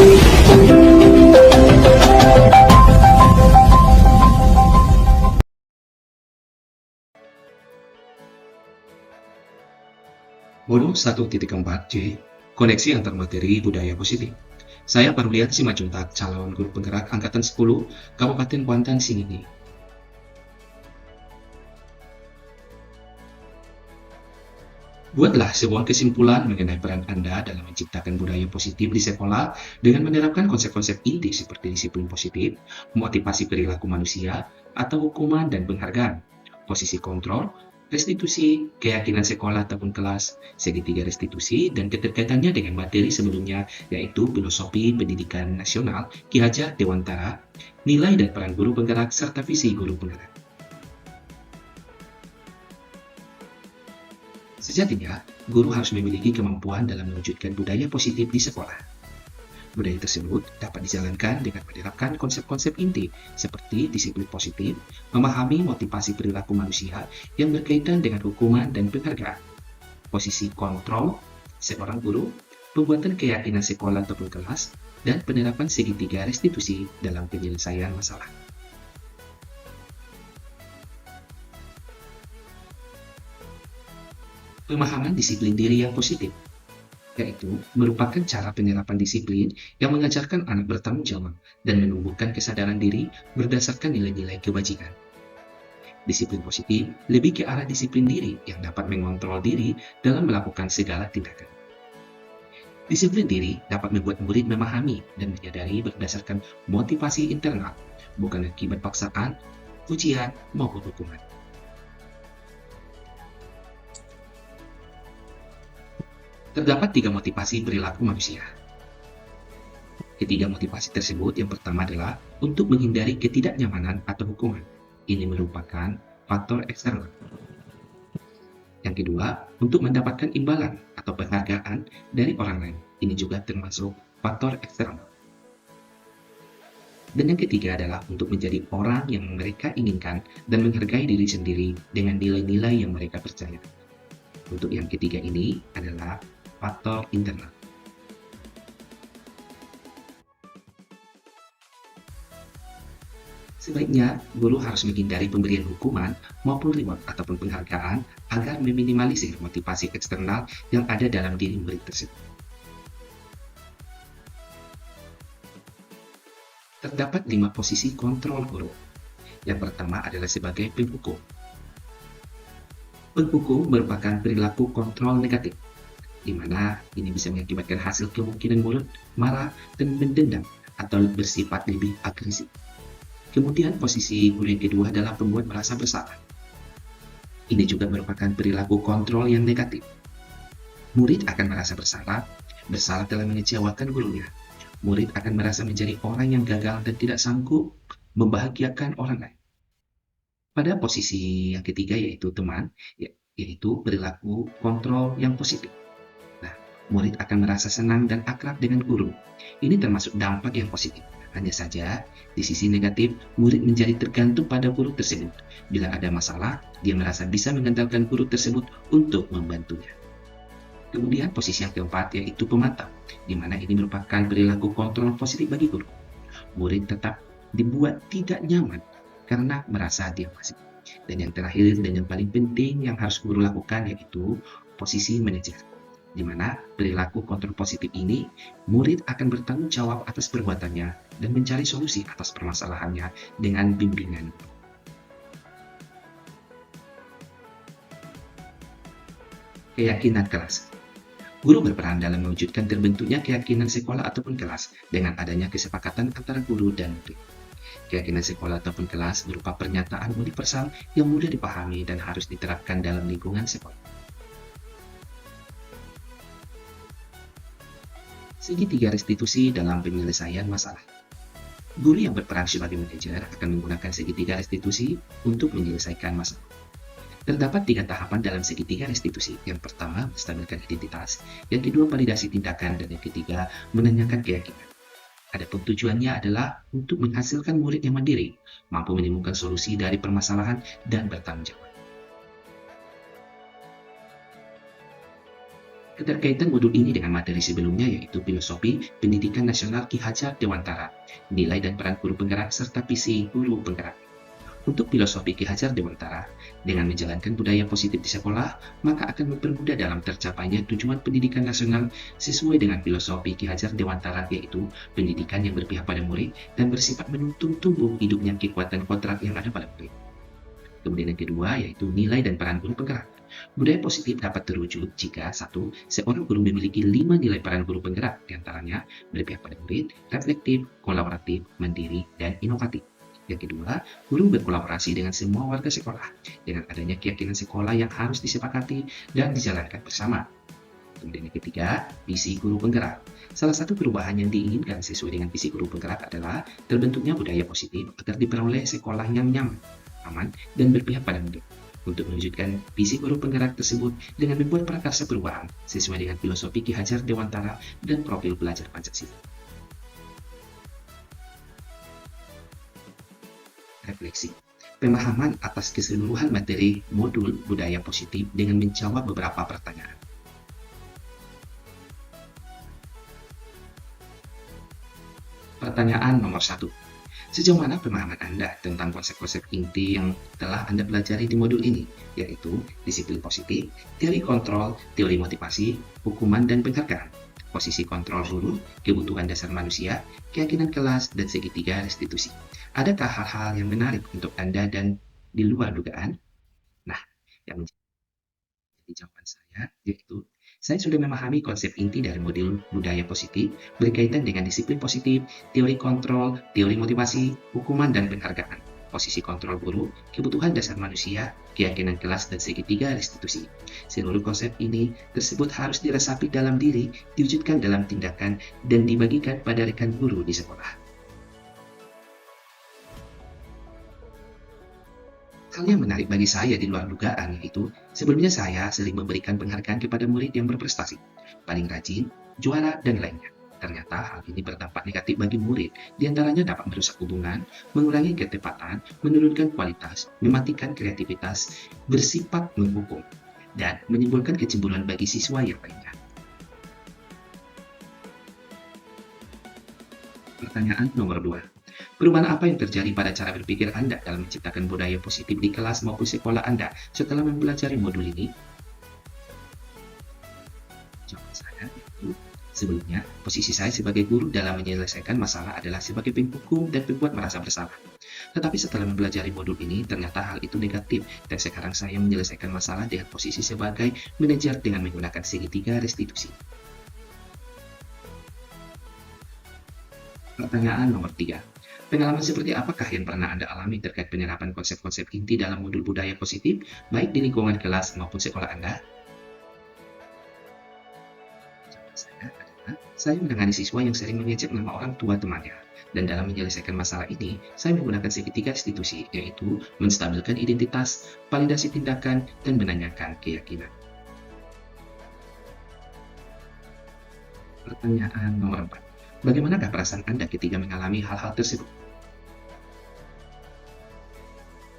Modul 1.4J, koneksi antar materi budaya positif. Saya Parliat Simajuntak, calon guru penggerak Angkatan 10, Kabupaten Kuantan, Singingi. Buatlah sebuah kesimpulan mengenai peran Anda dalam menciptakan budaya positif di sekolah dengan menerapkan konsep-konsep inti seperti disiplin positif, motivasi perilaku manusia, atau hukuman dan penghargaan, posisi kontrol, restitusi, keyakinan sekolah ataupun kelas, segitiga restitusi, dan keterkaitannya dengan materi sebelumnya, yaitu filosofi pendidikan nasional, Ki Hajar Dewantara, nilai dan peran guru penggerak, serta visi guru penggerak. Sejatinya, guru harus memiliki kemampuan dalam mewujudkan budaya positif di sekolah. Budaya tersebut dapat dijalankan dengan menerapkan konsep-konsep inti seperti disiplin positif, memahami motivasi perilaku manusia yang berkaitan dengan hukuman dan penghargaan, posisi kontrol seorang guru, pembuatan keyakinan sekolah ataupun kelas, dan penerapan segitiga restitusi dalam penyelesaian masalah. Pemahaman disiplin diri yang positif, yaitu merupakan cara penerapan disiplin yang mengajarkan anak bertanggung jawab dan menumbuhkan kesadaran diri berdasarkan nilai-nilai kebajikan. Disiplin positif lebih ke arah disiplin diri yang dapat mengontrol diri dalam melakukan segala tindakan. Disiplin diri dapat membuat murid memahami dan menyadari berdasarkan motivasi internal, bukan akibat paksaan, ujian, maupun hukuman. Terdapat 3 motivasi perilaku manusia. Ketiga motivasi tersebut, yang pertama adalah untuk menghindari ketidaknyamanan atau hukuman. Ini merupakan faktor eksternal. Yang kedua, untuk mendapatkan imbalan atau penghargaan dari orang lain. Ini juga termasuk faktor eksternal. Dan yang ketiga adalah untuk menjadi orang yang mereka inginkan dan menghargai diri sendiri dengan nilai-nilai yang mereka percaya. Untuk yang ketiga ini adalah faktor internal. Sebaiknya, guru harus menghindari pemberian hukuman maupun reward ataupun penghargaan agar meminimalisir motivasi eksternal yang ada dalam diri murid tersebut. Terdapat 5 posisi kontrol guru. Yang pertama adalah sebagai penghukum. Penghukum merupakan perilaku kontrol negatif, di mana ini bisa mengakibatkan hasil kemungkinan murid marah dan mendendam atau bersifat lebih agresif. Kemudian posisi guru yang kedua adalah pembuat merasa bersalah. Ini juga merupakan perilaku kontrol yang negatif. Murid akan merasa bersalah telah mengecewakan gurunya. Murid akan merasa menjadi orang yang gagal dan tidak sanggup membahagiakan orang lain. Pada posisi yang ketiga yaitu teman, yaitu perilaku kontrol yang positif. Murid akan merasa senang dan akrab dengan guru. Ini termasuk dampak yang positif. Hanya saja, di sisi negatif, murid menjadi tergantung pada guru tersebut. Bila ada masalah, dia merasa bisa mengandalkan guru tersebut untuk membantunya. Kemudian posisi yang keempat yaitu pemantau, di mana ini merupakan perilaku kontrol positif bagi guru. Murid tetap dibuat tidak nyaman karena merasa dia masih. Dan yang terakhir dan yang paling penting yang harus guru lakukan yaitu posisi manajer, di mana perilaku kontrol positif ini, murid akan bertanggung jawab atas perbuatannya dan mencari solusi atas permasalahannya dengan bimbingan. Keyakinan kelas. Guru berperan dalam mewujudkan terbentuknya keyakinan sekolah ataupun kelas dengan adanya kesepakatan antara guru dan murid. Keyakinan sekolah ataupun kelas berupa pernyataan universal yang mudah dipahami dan harus diterapkan dalam lingkungan sekolah. Segitiga restitusi dalam penyelesaian masalah. Guru yang berperan sebagai manajer akan menggunakan segitiga restitusi untuk menyelesaikan masalah. Terdapat 3 tahapan dalam segitiga restitusi. Yang pertama, menstabilkan identitas. Yang kedua, validasi tindakan. Dan yang ketiga, menanyakan keyakinan. Adapun tujuannya adalah untuk menghasilkan murid yang mandiri, mampu menemukan solusi dari permasalahan dan bertanggung jawab. Keterkaitan modul ini dengan materi sebelumnya yaitu Filosofi Pendidikan Nasional Ki Hajar Dewantara, nilai dan peran guru penggerak serta visi guru penggerak. Untuk filosofi Ki Hajar Dewantara, dengan menjalankan budaya positif di sekolah, maka akan mempermudah dalam tercapainya tujuan pendidikan nasional sesuai dengan filosofi Ki Hajar Dewantara, yaitu pendidikan yang berpihak pada murid dan bersifat menuntun tumbuh hidupnya kekuatan kontrak yang ada pada murid. Kemudian yang kedua yaitu nilai dan peran guru penggerak. Budaya positif dapat terwujud jika satu, seorang guru memiliki 5 nilai peran guru penggerak, diantaranya berpihak pada murid, reflektif, kolaboratif, mandiri, dan inovatif. Yang kedua, guru berkolaborasi dengan semua warga sekolah, dengan adanya keyakinan sekolah yang harus disepakati dan dijalankan bersama. Kemudian yang ketiga, visi guru penggerak. Salah satu perubahan yang diinginkan sesuai dengan visi guru penggerak adalah terbentuknya budaya positif agar diperoleh sekolah yang nyaman, aman, dan berpihak pada murid. Untuk mewujudkan visi guru penggerak tersebut dengan membuat prakarsa perubahan sesuai dengan filosofi Ki Hajar Dewantara dan profil belajar Pancasila. Refleksi. Pemahaman atas keseluruhan materi modul budaya positif dengan menjawab beberapa pertanyaan. Pertanyaan nomor 1. Sejauh mana pemahaman Anda tentang konsep-konsep inti yang telah Anda pelajari di modul ini, yaitu disiplin positif, teori kontrol, teori motivasi, hukuman dan penghargaan, posisi kontrol guru, kebutuhan dasar manusia, keyakinan kelas, dan segitiga restitusi. Adakah hal-hal yang menarik untuk Anda dan di luar dugaan? Nah, yang menjadi jawaban saya yaitu saya sudah memahami konsep inti dari modul budaya positif berkaitan dengan disiplin positif, teori kontrol, teori motivasi, hukuman dan penghargaan, posisi kontrol guru, kebutuhan dasar manusia, keyakinan kelas dan segitiga restitusi. Seluruh konsep ini tersebut harus diresapi dalam diri, diwujudkan dalam tindakan, dan dibagikan pada rekan guru di sekolah. Hal yang menarik bagi saya di luar dugaan yaitu sebelumnya saya sering memberikan penghargaan kepada murid yang berprestasi, paling rajin, juara, dan lainnya. Ternyata hal ini berdampak negatif bagi murid, diantaranya dapat merusak hubungan, mengurangi ketepatan, menurunkan kualitas, mematikan kreativitas, bersifat menghukum, dan menimbulkan kecemburuan bagi siswa yang lainnya. Pertanyaan nomor 2. Perubahan apa yang terjadi pada cara berpikir Anda dalam menciptakan budaya positif di kelas maupun sekolah Anda setelah mempelajari modul ini? Jawaban saya yaitu, sebelumnya, posisi saya sebagai guru dalam menyelesaikan masalah adalah sebagai penghukum dan pembuat merasa bersalah. Tetapi setelah mempelajari modul ini, ternyata hal itu negatif, dan sekarang saya menyelesaikan masalah dengan posisi sebagai manajer dengan menggunakan segitiga restitusi. Pertanyaan nomor 3. Pengalaman seperti apakah yang pernah Anda alami terkait penerapan konsep-konsep inti dalam modul budaya positif, baik di lingkungan kelas maupun sekolah Anda? Jawaban saya adalah, saya menangani siswa yang sering mengejek nama orang tua temannya. Dan dalam menyelesaikan masalah ini, saya menggunakan segitiga restitusi, yaitu menstabilkan identitas, validasi tindakan, dan menanyakan keyakinan. Pertanyaan nomor 4. Bagaimanakah perasaan Anda ketika mengalami hal-hal tersebut?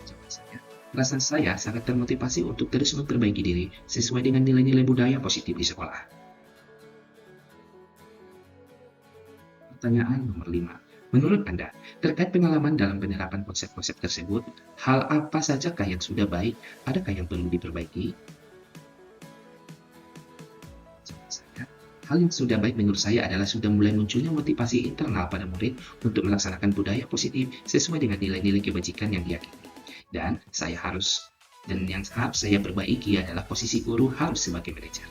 Jawaban saya, perasaan saya sangat termotivasi untuk terus memperbaiki diri sesuai dengan nilai-nilai budaya positif di sekolah. Pertanyaan nomor 5. Menurut Anda, terkait pengalaman dalam penerapan konsep-konsep tersebut, hal apa sajakah yang sudah baik? Adakah yang perlu diperbaiki? Jawaban saya, hal yang sudah baik menurut saya adalah sudah mulai munculnya motivasi internal pada murid untuk melaksanakan budaya positif sesuai dengan nilai-nilai kebajikan yang diyakini. Dan yang harus saya perbaiki adalah posisi guru harus sebagai manajer.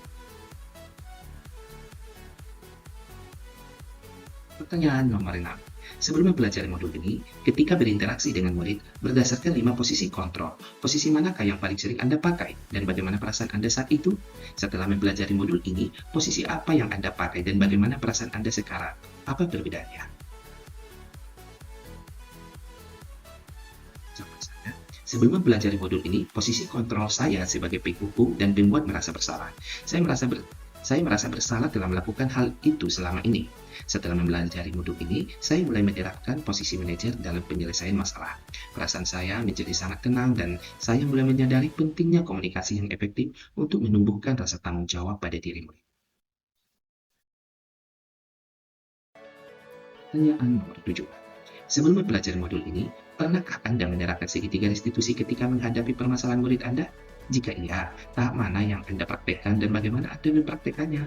Pertanyaan nomor 6. Sebelum mempelajari modul ini, ketika berinteraksi dengan murid, berdasarkan 5 posisi kontrol, posisi manakah yang paling sering Anda pakai dan bagaimana perasaan Anda saat itu? Setelah mempelajari modul ini, posisi apa yang Anda pakai dan bagaimana perasaan Anda sekarang? Apa perbedaannya? Jawaban saya, sebelum mempelajari modul ini, posisi kontrol saya sebagai penghukum dan pembuat merasa bersalah. Saya merasa bersalah telah melakukan hal itu selama ini. Setelah mempelajari modul ini, saya mulai menerapkan posisi manajer dalam penyelesaian masalah. Perasaan saya menjadi sangat tenang dan saya mulai menyadari pentingnya komunikasi yang efektif untuk menumbuhkan rasa tanggung jawab pada diri murid. Pertanyaan nomor 7. Sebelum mempelajari modul ini, pernahkah Anda menerapkan segitiga restitusi ketika menghadapi permasalahan murid Anda? Jika iya, tahap mana yang Anda praktekkan dan bagaimana Anda mempraktekannya?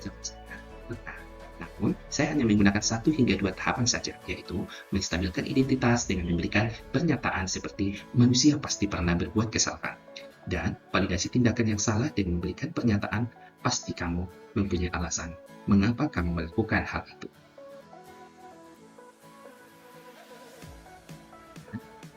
Jawab saya, pernah. Namun, saya hanya menggunakan 1 hingga 2 tahapan saja, yaitu menstabilkan identitas dengan memberikan pernyataan seperti manusia pasti pernah berbuat kesalahan, dan validasi tindakan yang salah dengan memberikan pernyataan pasti kamu mempunyai alasan mengapa kamu melakukan hal itu.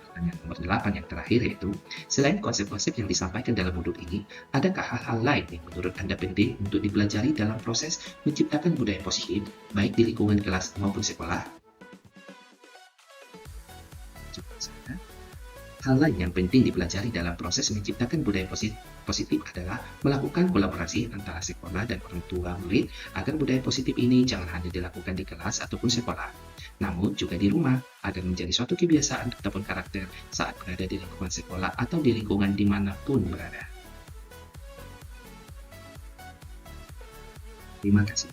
Pertanyaan nomor 8 yang terakhir yaitu, selain konsep-konsep yang disampaikan dalam modul ini, adakah hal-hal lain yang menurut Anda penting untuk dipelajari dalam proses menciptakan budaya positif, baik di lingkungan kelas maupun sekolah? Jawab saya, hal lain yang penting dipelajari dalam proses menciptakan budaya positif adalah melakukan kolaborasi antara sekolah dan orang tua murid agar budaya positif ini jangan hanya dilakukan di kelas ataupun sekolah, namun juga di rumah agar menjadi suatu kebiasaan ataupun karakter saat berada di lingkungan sekolah atau di lingkungan dimanapun berada. Terima kasih.